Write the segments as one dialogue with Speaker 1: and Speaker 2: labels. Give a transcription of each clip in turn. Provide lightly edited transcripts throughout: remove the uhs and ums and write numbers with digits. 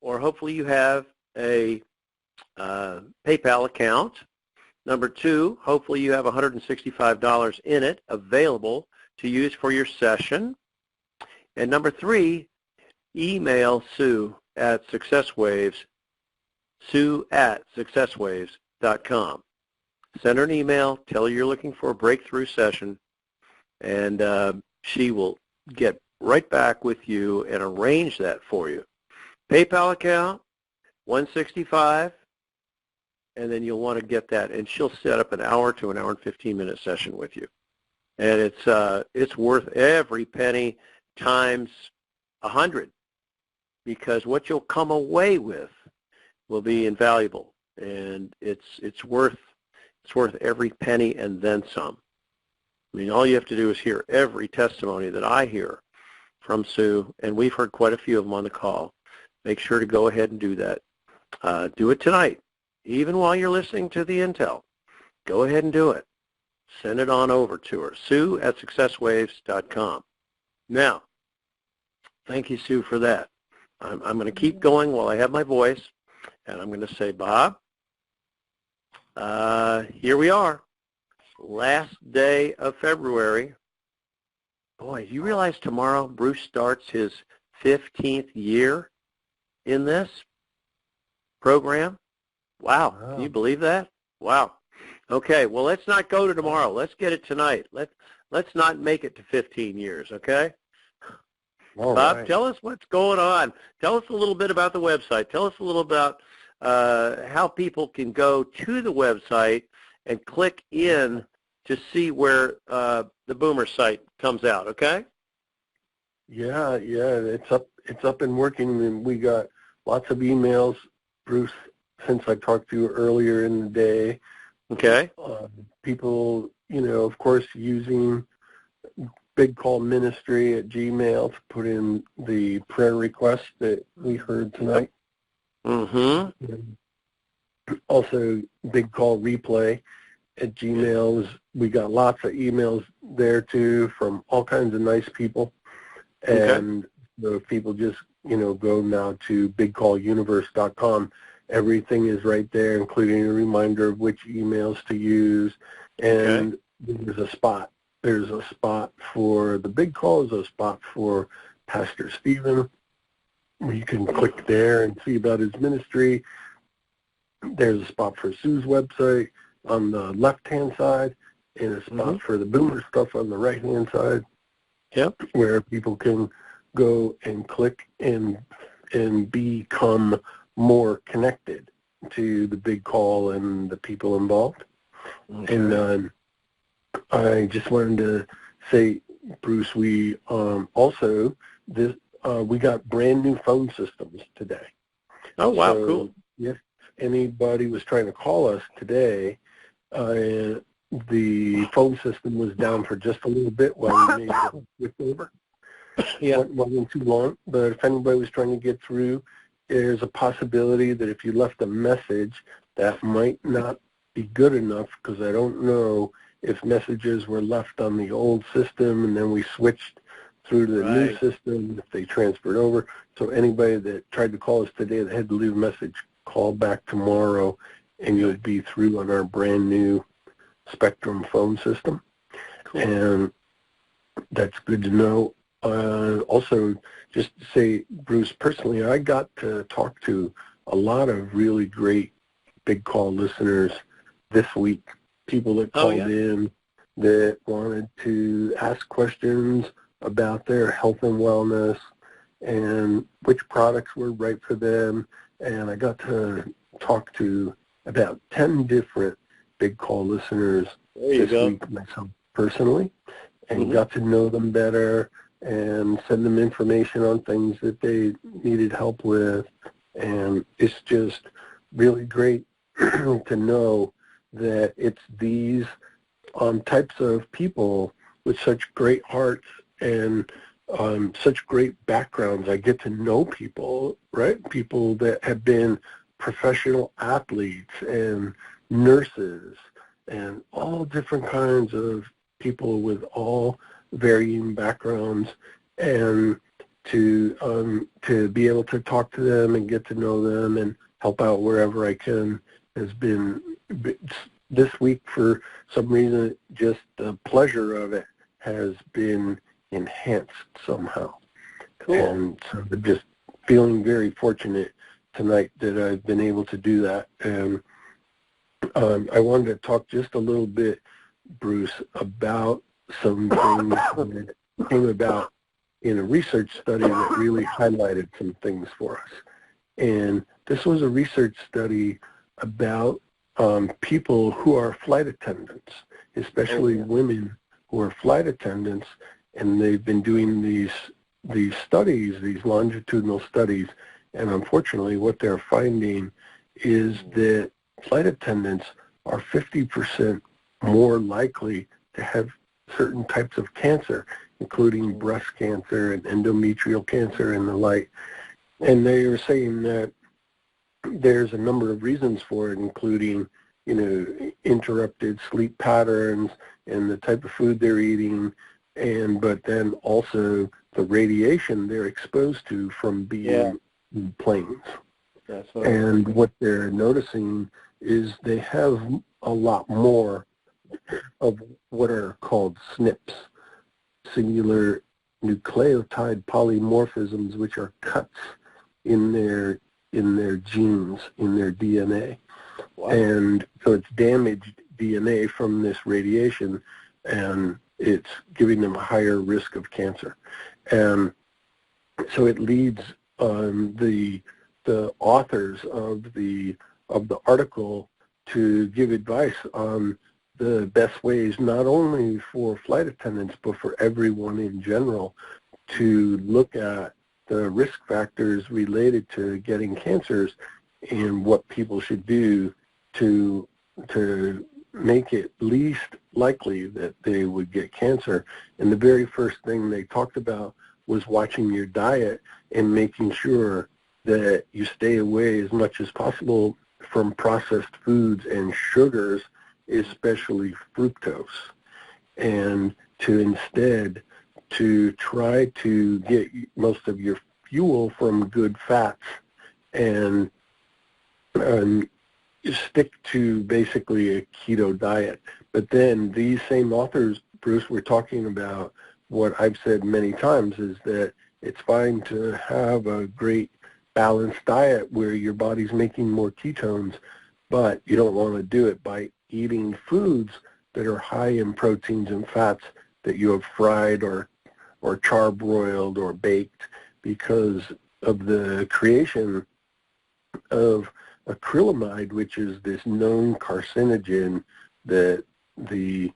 Speaker 1: or hopefully you have a PayPal account. Number 2, hopefully you have $165 in it available to use for your session. And number 3, email Sue at SuccessWaves, sue@successwaves.com. Send her an email, tell her you're looking for a breakthrough session, and she will get right back with you and arrange that for you. PayPal account, $165, and then you'll want to get that, and she'll set up an hour to an hour and 15-minute session with you. And it's worth every penny times 100, because what you'll come away with will be invaluable, and it's worth every penny and then some. I mean, all you have to do is hear every testimony that I hear from Sue, and we've heard quite a few of them on the call. Make sure to go ahead and do that. Do it tonight, even while you're listening to the Intell. Go ahead and do it. Send it on over to her, sue@successwaves.com. Now, thank you, Sue, for that. I'm going to keep going while I have my voice, and I'm going to say, Bob, here we are, last day of February. Boy, do you realize tomorrow Bruce starts his 15th year in this program? Wow. Can you believe that? Wow. Okay, well, let's not go to tomorrow. Let's get it tonight. Let's not make it to 15 years, okay?
Speaker 2: All
Speaker 1: Bob,
Speaker 2: right.
Speaker 1: tell us what's going on. Tell us a little bit about the website. Tell us a little about how people can go to the website and click in to see where the Boomer site comes out, okay?
Speaker 2: Yeah, it's up and working, and we got lots of emails, Bruce, since I talked to you earlier in the day.
Speaker 1: Okay.
Speaker 2: People, of course, using Big Call Ministry at Gmail to put in the prayer requests that we heard tonight.
Speaker 1: Mm-hmm.
Speaker 2: And also, Big Call Replay at Gmail. We got lots of emails there, too, from all kinds of nice people. And so if people just, go now to bigcalluniverse.com, everything is right there, including a reminder of which emails to use. And there's a spot. There's a spot for the big call. There's a spot for Pastor Stephen. You can click there and see about his ministry. There's a spot for Sue's website on the left-hand side, and a spot for the Boomer stuff on the right-hand side.
Speaker 1: Yep.
Speaker 2: Where people can go and click and become more connected to the big call and the people involved.
Speaker 1: Okay.
Speaker 2: And I just wanted to say, Bruce, we also we got brand new phone systems today.
Speaker 1: Oh, wow,
Speaker 2: so
Speaker 1: cool.
Speaker 2: If anybody was trying to call us today, the phone system was down for just a little bit while we made the switch over.
Speaker 1: Yeah.
Speaker 2: It wasn't too long, but if anybody was trying to get through, there's a possibility that if you left a message, that might not be good enough, because I don't know if messages were left on the old system and then we switched through to the new system, if they transferred over. So anybody that tried to call us today that had to leave a message, call back tomorrow, and you'll be through on our brand new Spectrum phone system. Cool. And that's good to know. Also, just to say, Bruce, personally, I got to talk to a lot of really great big call listeners this week, people that called in that wanted to ask questions about their health and wellness and which products were right for them. And I got to talk to about 10 different big call listeners this week myself personally, and got to know them better and send them information on things that they needed help with. And it's just really great to know that it's these types of people with such great hearts and such great backgrounds. I get to know people, right? People that have been professional athletes and nurses and all different kinds of people with all varying backgrounds. And to be able to talk to them and get to know them and help out wherever I can has been, this week for some reason, just the pleasure of it has been enhanced somehow.
Speaker 1: Cool.
Speaker 2: And so I'm just feeling very fortunate tonight that I've been able to do that. And I wanted to talk just a little bit, Bruce, about some things that came about in a research study that really highlighted some things for us. And this was a research study about people who are flight attendants, especially women who are flight attendants, and they've been doing these studies, these longitudinal studies, and unfortunately what they're finding is that flight attendants are 50% more likely to have certain types of cancer, including breast cancer and endometrial cancer and the like. And they were saying that there's a number of reasons for it, including, interrupted sleep patterns and the type of food they're eating, but then also the radiation they're exposed to from being in planes.
Speaker 1: That's what
Speaker 2: and what they're noticing is they have a lot more of what are called SNPs, singular nucleotide polymorphisms, which are cuts in their genes, in their DNA.
Speaker 1: Wow.
Speaker 2: And so it's damaged DNA from this radiation, and it's giving them a higher risk of cancer. And so it leads the authors of the article to give advice on the best ways, not only for flight attendants, but for everyone in general, to look at the risk factors related to getting cancers and what people should do to make it least likely that they would get cancer. And the very first thing they talked about was watching your diet and making sure that you stay away as much as possible from processed foods and sugars, especially fructose, and to instead to try to get most of your fuel from good fats and stick to basically a keto diet. But then these same authors, Bruce, were talking about what I've said many times, is that it's fine to have a great balanced diet where your body's making more ketones, but you don't want to do it by eating foods that are high in proteins and fats that you have fried or charbroiled or baked, because of the creation of acrylamide, which is this known carcinogen that the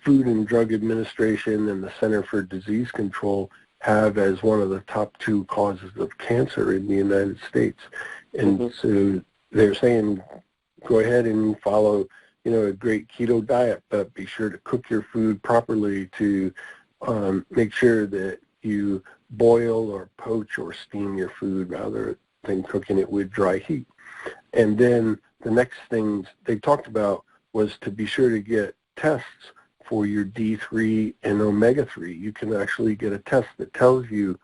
Speaker 2: Food and Drug Administration and the Center for Disease Control have as one of the top 2 causes of cancer in the United States. And so they're saying, go ahead and follow, a great keto diet, but be sure to cook your food properly, to make sure that you boil or poach or steam your food rather than cooking it with dry heat. And then the next thing they talked about was to be sure to get tests for your D3 and omega-3. You can actually get a test that tells you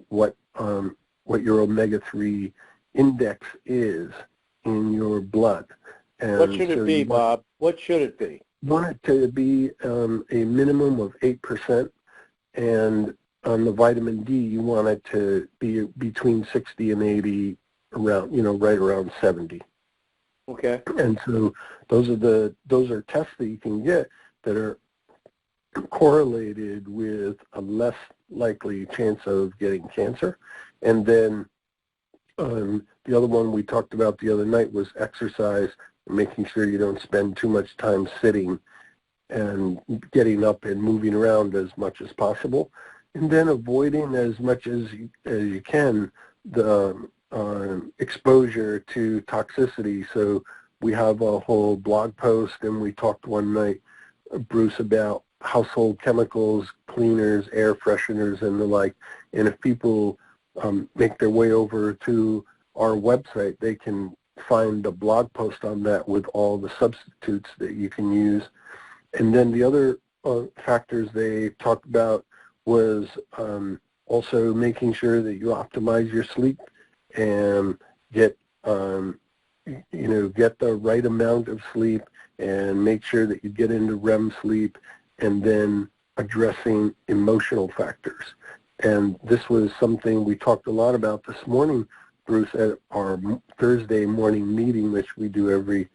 Speaker 2: what your omega-3 index is in your blood. And
Speaker 1: what should it be, Bob? What should it be?
Speaker 2: You want it to be a minimum of 8%, and on the vitamin D, you want it to be between 60 and 80, around, right around 70.
Speaker 1: Okay.
Speaker 2: And so those are tests that you can get that are correlated with a less likely chance of getting cancer. And then the other one we talked about the other night was exercise, making sure you don't spend too much time sitting and getting up and moving around as much as possible. And then avoiding as much as you can the exposure to toxicity. So we have a whole blog post, and we talked one night, Bruce, about household chemicals, cleaners, air fresheners, and the like. And if people make their way over to our website, they can find a blog post on that with all the substitutes that you can use. And then the other factors they talked about was Also making sure that you optimize your sleep and get get the right amount of sleep and make sure that you get into REM sleep, and then addressing emotional factors. And this was something we talked a lot about this morning, Bruce, at our Thursday morning meeting, which we do every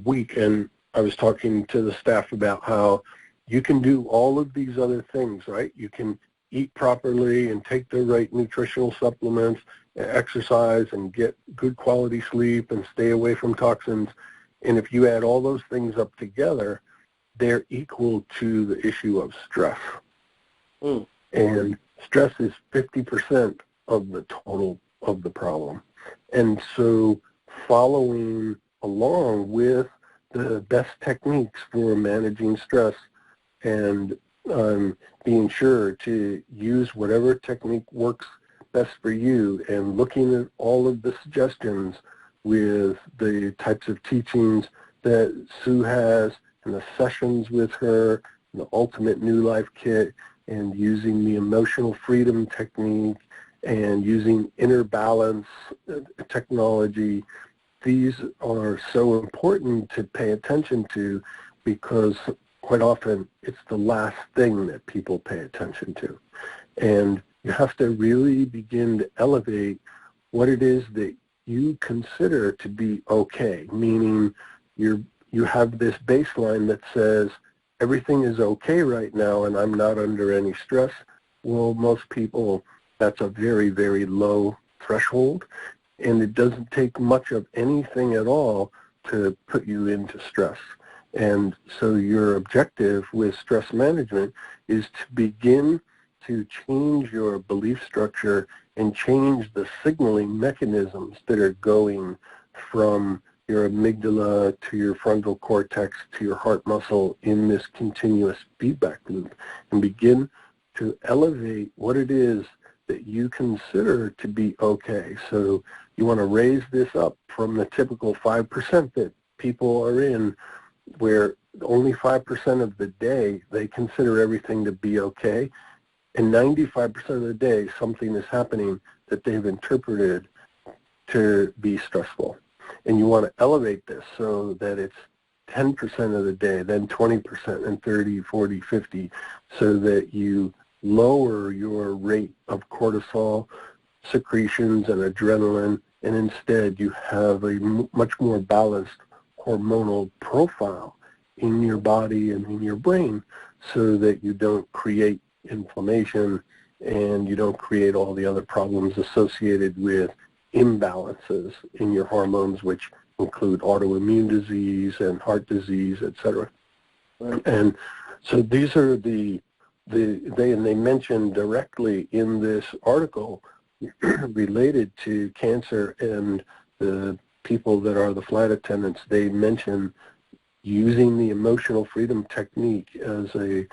Speaker 2: week. And I was talking to the staff about how you can do all of these other things, right? You can eat properly and take the right nutritional supplements, exercise and get good quality sleep and stay away from toxins. And if you add all those things up together, they're equal to the issue of stress. And stress is 50% of the total of the problem. And so following along with the best techniques for managing stress and being sure to use whatever technique works best for you, and looking at all of the suggestions with the types of teachings that Sue has and the sessions with her, the Ultimate New Life Kit, and using the emotional freedom technique and using inner balance technology. These are so important to pay attention to, because quite often it's the last thing that people pay attention to. And you have to really begin to elevate what it is that you consider to be okay, meaning you have this baseline that says everything is okay right now and I'm not under any stress. Well, most people, that's a very, very low threshold, and it doesn't take much of anything at all to put you into stress. And so your objective with stress management is to begin to change your belief structure and change the signaling mechanisms that are going from your amygdala to your frontal cortex to your heart muscle in this continuous feedback loop, and begin to elevate what it is that you consider to be okay. So you want to raise this up from the typical 5% that people are in, where only 5% of the day they consider everything to be okay, and 95% of the day something is happening that they've interpreted to be stressful. And you want to elevate this so that it's 10% of the day, then 20%, and 30, 40, 50, so that you lower your rate of cortisol secretions and adrenaline, and instead you have a much more balanced hormonal profile in your body and in your brain, so that you don't create inflammation and you don't create all the other problems associated with imbalances in your hormones, which include autoimmune disease and heart disease, etc. And so these are they mention directly in this article related to cancer and the people that are the flight attendants. They mention using the emotional freedom technique as a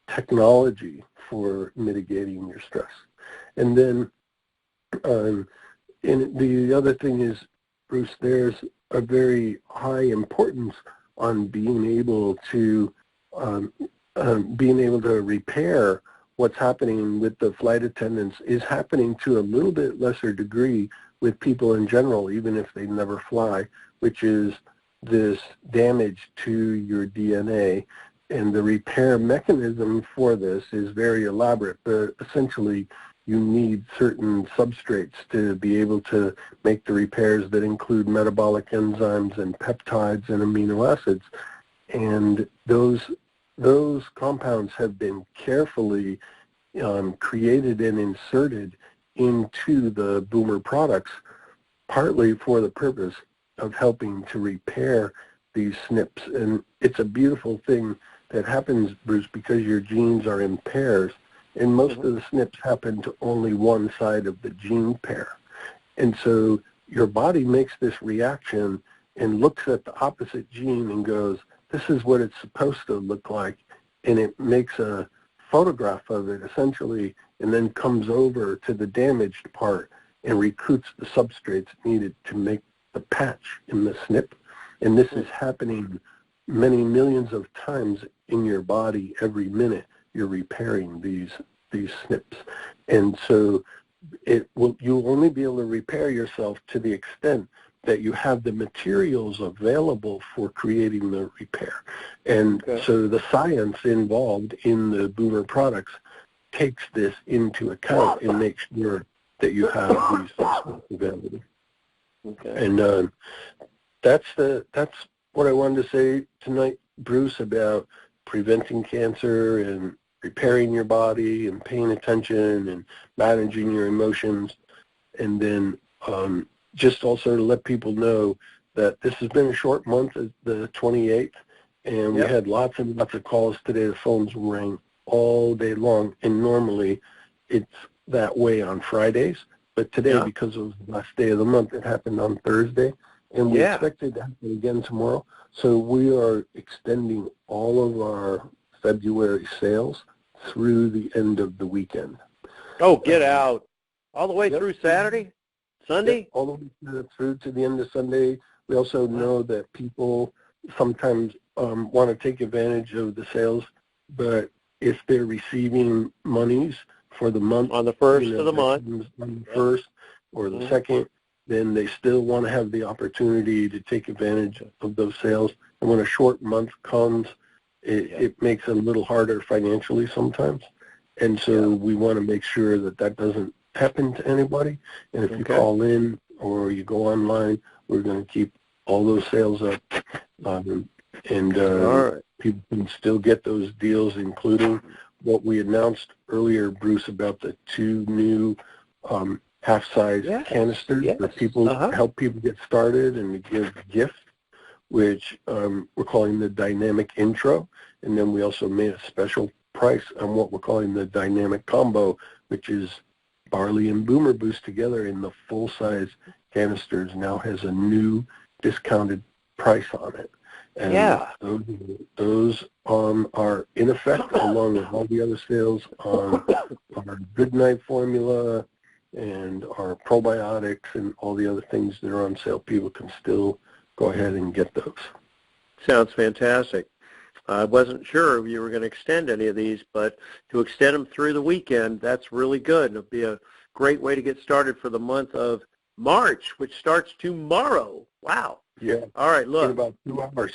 Speaker 2: technology for mitigating your stress. And then and the other thing is, Bruce, there's a very high importance on being able to repair what's happening with the flight attendants is happening to a little bit lesser degree with people in general, even if they never fly, which is this damage to your DNA. And the repair mechanism for this is very elaborate, but essentially you need certain substrates to be able to make the repairs that include metabolic enzymes and peptides and amino acids. And those compounds have been carefully created and inserted into the Boomer products, partly for the purpose of helping to repair these SNPs. And it's a beautiful thing that happens, Bruce, because your genes are in pairs, and most of the SNPs happen to only one side of the gene pair. And so your body makes this reaction and looks at the opposite gene and goes, this is what it's supposed to look like, and it makes a photograph of it, essentially, and then comes over to the damaged part and recruits the substrates needed to make the patch in the SNP. And this is happening many millions of times in your body every minute. you're repairing these snips. And so you'll only be able to repair yourself to the extent that you have the materials available for creating the repair. And so the science involved in the Boomer products takes this into account and makes sure that you have these things available.
Speaker 1: Okay.
Speaker 2: And that's what I wanted to say tonight, Bruce, about preventing cancer and repairing your body and paying attention and managing your emotions. And then just also to let people know that this has been a short month, the 28th, and we had lots and lots of calls today. The phones rang all day long, and normally it's that way on Fridays. But today, because it was the last day of the month, it happened on Thursday, and we expect it to happen again tomorrow. So we are extending all of our February sales through the end of the weekend.
Speaker 1: Oh, get out. All the way through Saturday? Sunday?
Speaker 2: Yep, all the way through to the end of Sunday. We also know that people sometimes want to take advantage of the sales, but if they're receiving monies for the month,
Speaker 1: on the first of the month,
Speaker 2: on the first or the second, then they still want to have the opportunity to take advantage of those sales. And when a short month comes, it makes it a little harder financially sometimes. And so we want to make sure that that doesn't happen to anybody. And if you call in or you go online, we're going to keep all those sales up. People can still get those deals, including what we announced earlier, Bruce, about the 2 new half-size canisters that people help people get started and give gifts, which we're calling the Dynamic Intro. And then we also made a special price on what we're calling the Dynamic Combo, which is Barley and Boomer Boost together in the full-size canisters. Now has a new discounted price on it. And those are in effect along with all the other sales on our Good Night formula and our probiotics and all the other things that are on sale. People can still go ahead and get those.
Speaker 1: Sounds fantastic. I wasn't sure if you were going to extend any of these, but to extend them through the weekend, that's really good. It'll be a great way to get started for the month of March, which starts tomorrow. Wow.
Speaker 2: Yeah.
Speaker 1: All right, look.
Speaker 2: In about 2 hours.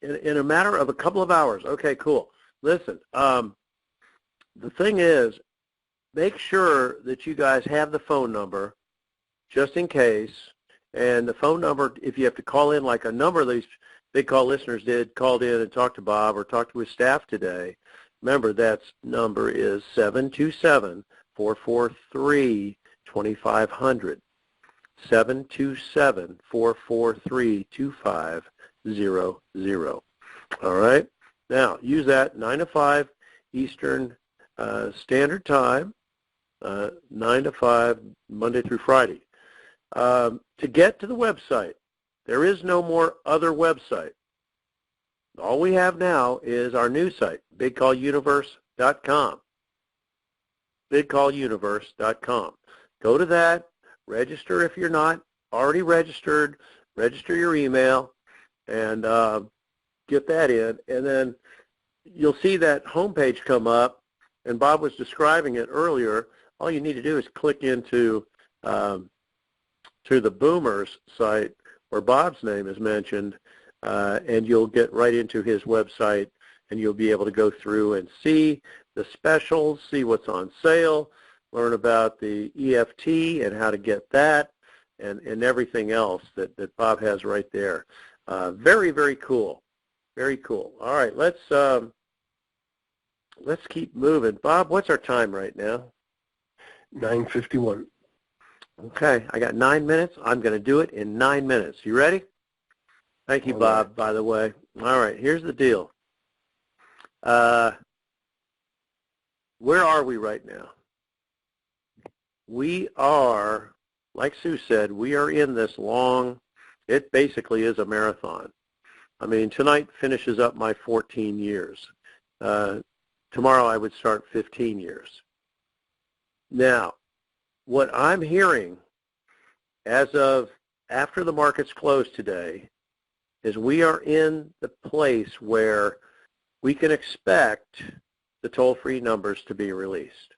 Speaker 1: in a matter of a couple of hours. Okay, cool. Listen, the thing is, make sure that you guys have the phone number just in case. And the phone number, if you have to call in like a number of these big call listeners called in and talked to Bob or talked to his staff today, remember that number is 727-443-2500. 727-443-2500. All right? Now, use that 9 to 5 Eastern Standard Time, 9 to 5 Monday through Friday. To get to the website, there is no more other website. All we have now is our new site, BigCallUniverse.com. BigCallUniverse.com. Go to that. Register if you're not already registered. Register your email and get that in. And then you'll see that homepage come up, and Bob was describing it earlier. All you need to do is click into to the Boomers site where Bob's name is mentioned, and you'll get right into his website, and you'll be able to go through and see the specials, see what's on sale, learn about the EFT and how to get that, and everything else that Bob has right there. Very, very cool. Very cool. All right, let's keep moving. Bob, what's our time right now?
Speaker 2: 9:51.
Speaker 1: Okay, I got 9 minutes. I'm going to do it in 9 minutes. You ready? Thank you, Bob, by the way. All right, here's the deal. Where are we right now? We are, like Sue said, we are in this long, it basically is a marathon. I mean, tonight finishes up my 14 years. Tomorrow I would start 15 years. Now, what I'm hearing as of after the markets close today is we are in the place where we can expect the toll-free numbers to be released.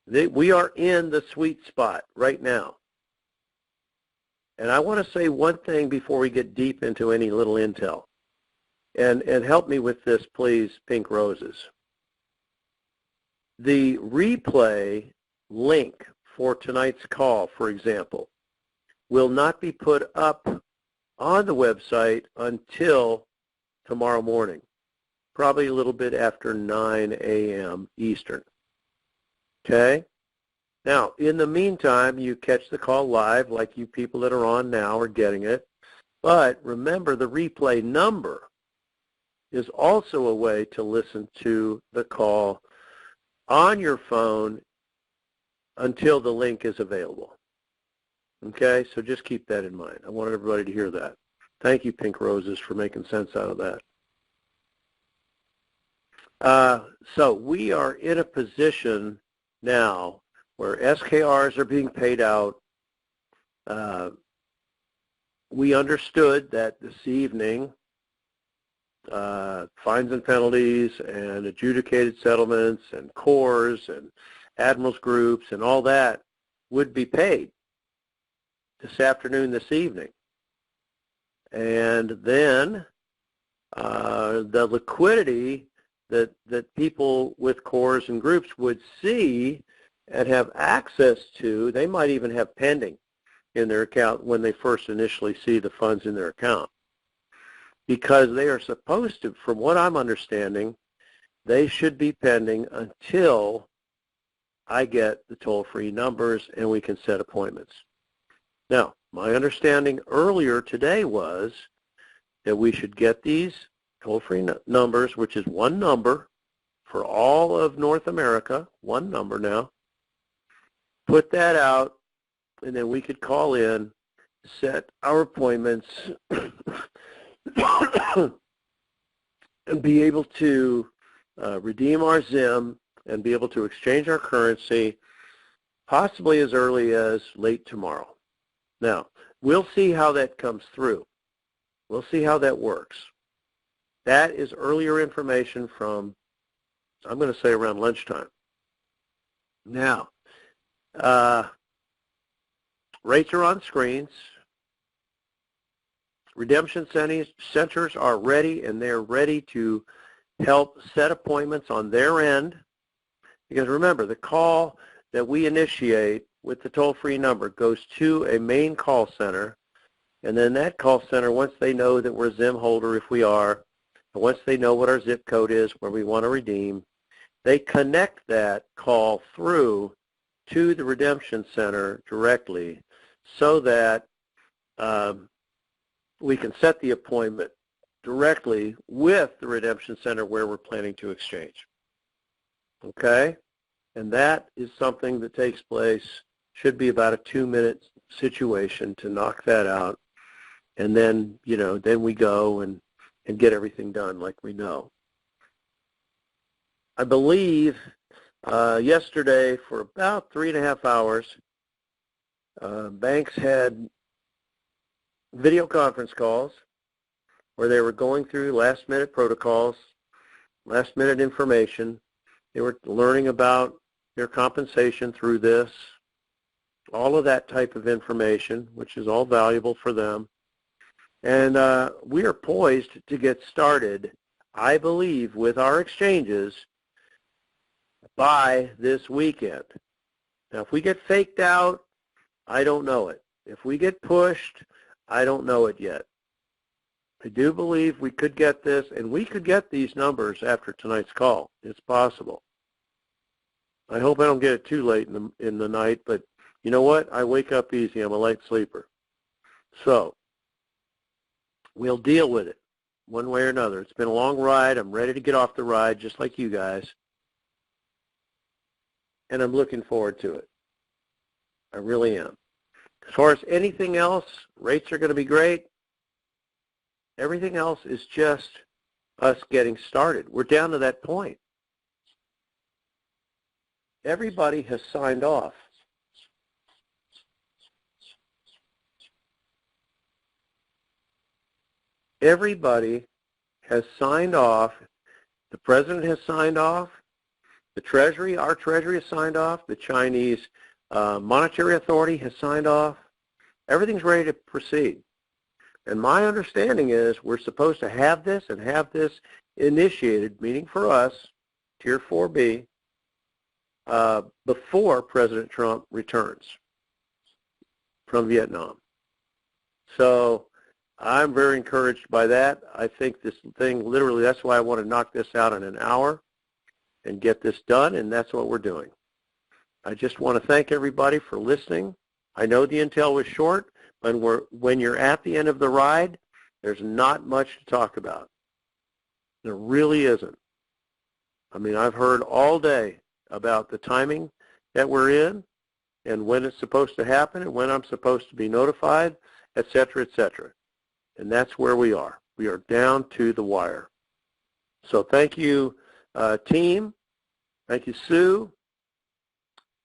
Speaker 1: We are in the sweet spot right now. And I want to say one thing before we get deep into any little intel. And help me with this, please, Pink Roses. The replay link for tonight's call, for example, will not be put up on the website until tomorrow morning, probably a little bit after 9 a.m. Eastern. Okay? Now, in the meantime, you catch the call live like you people that are on now are getting it. But remember, the replay number is also a way to listen to the call on your phone until the link is available. Okay, so just keep that in mind. I want everybody to hear that. Thank you, Pink Roses, for making sense out of that. So we are in a position now where SKRs are being paid out. We understood that this evening fines and penalties and adjudicated settlements and cores and admirals groups and all that would be paid this afternoon, this evening. And then the liquidity that people with cores and groups would see and have access to, they might even have pending in their account when they first initially see the funds in their account. Because they are supposed to, from what I'm understanding, they should be pending until I get the toll-free numbers and we can set appointments. Now, my understanding earlier today was that we should get these toll-free numbers, which is one number for all of North America, one number now, put that out, and then we could call in, set our appointments, and be able to redeem our ZIM and be able to exchange our currency possibly as early as late tomorrow. Now, we'll see how that comes through. We'll see how that works. That is earlier information from, I'm going to say, around lunchtime. Now, rates are on screens. Redemption centers are ready, and they're ready to help set appointments on their end. Because remember, the call that we initiate with the toll-free number goes to a main call center, and then that call center, once they know that we're a ZIM holder, if we are, and once they know what our zip code is where we want to redeem, they connect that call through to the redemption center directly so that we can set the appointment directly with the redemption center where we're planning to exchange. Okay? And that is something that takes place, should be about a 2-minute situation to knock that out. And then, then we go and get everything done like we know. I believe yesterday for about 3.5 hours, banks had video conference calls where they were going through last-minute protocols, last-minute information. They were learning about their compensation through this, all of that type of information, which is all valuable for them. And we are poised to get started, I believe, with our exchanges by this weekend. Now, if we get faked out, I don't know it. If we get pushed, I don't know it yet. I do believe we could get this, and we could get these numbers after tonight's call. It's possible. I hope I don't get it too late in the night, but you know what? I wake up easy. I'm a light sleeper. So we'll deal with it one way or another. It's been a long ride. I'm ready to get off the ride just like you guys, and I'm looking forward to it. I really am. As far as anything else, rates are going to be great. Everything else is just us getting started. We're down to that point. Everybody has signed off. Everybody has signed off. The president has signed off. The Treasury, our Treasury has signed off. The Chinese Monetary Authority has signed off. Everything's ready to proceed. And my understanding is we're supposed to have this and have this initiated, meaning for us, Tier 4B, before President Trump returns from Vietnam. So I'm very encouraged by that. I think this thing, literally, that's why I want to knock this out in an hour and get this done, and that's what we're doing. I just want to thank everybody for listening. I know the Intel was short, but when you're at the end of the ride, there's not much to talk about. There really isn't. I mean, I've heard all day about the timing that we're in and when it's supposed to happen and when I'm supposed to be notified, et cetera, et cetera. And that's where we are. We are down to the wire. So thank you, team. Thank you, Sue.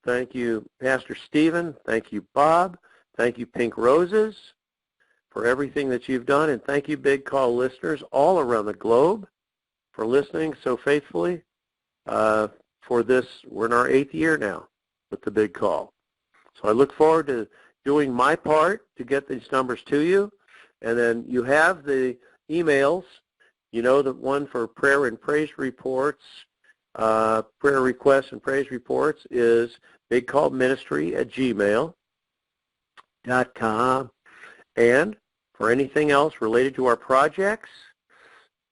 Speaker 1: Thank you, Pastor Stephen. Thank you, Bob. Thank you, Pink Roses, for everything that you've done. And thank you, Big Call listeners all around the globe for listening so faithfully for this. We're in our 8th year now with the Big Call. So I look forward to doing my part to get these numbers to you. And then you have the emails, you know, the one for prayer and praise reports, prayer requests and praise reports is bigcallministry@gmail.com. And for anything else related to our projects,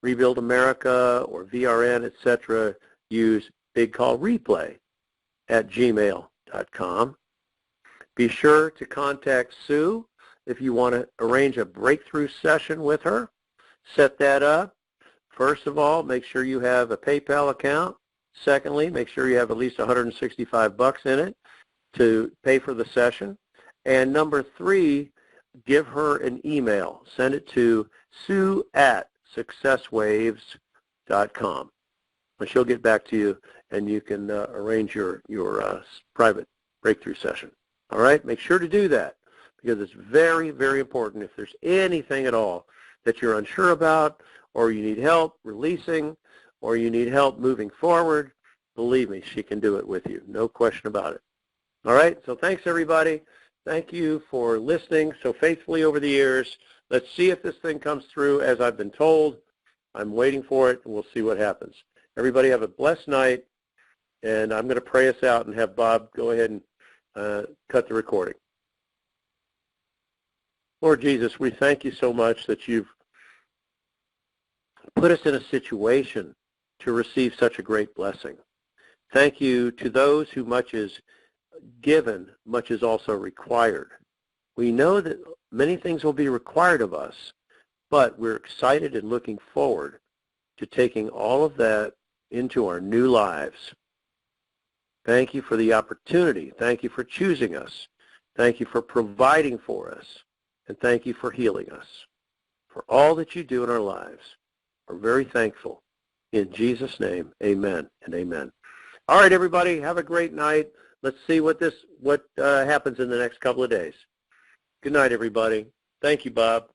Speaker 1: Rebuild America or VRN, etc., use bigcallreplay@gmail.com. Be sure to contact Sue if you want to arrange a breakthrough session with her. Set that up. First of all, make sure you have a PayPal account. Secondly, make sure you have at least $165 in it to pay for the session. And number 3, give her an email. Send it to sue@successwaves.com. And she'll get back to you, and you can arrange your private breakthrough session. All right? Make sure to do that because it's very, very important. If there's anything at all that you're unsure about or you need help releasing or you need help moving forward, believe me, she can do it with you. No question about it. All right? So thanks, everybody. Thank you for listening so faithfully over the years. Let's see if this thing comes through as I've been told. I'm waiting for it, and we'll see what happens. Everybody have a blessed night, and I'm going to pray us out and have Bob go ahead and cut the recording. Lord Jesus, we thank you so much that you've put us in a situation to receive such a great blessing. Thank you to those who much is given, much is also required. We know that many things will be required of us, but we're excited and looking forward to taking all of that into our new lives. Thank you for the opportunity. Thank you for choosing us. Thank you for providing for us. And thank you for healing us. For all that you do in our lives, we're very thankful. In Jesus' name, amen and amen. All right, everybody, have a great night. Let's see what happens in the next couple of days. Good night, everybody. Thank you, Bob.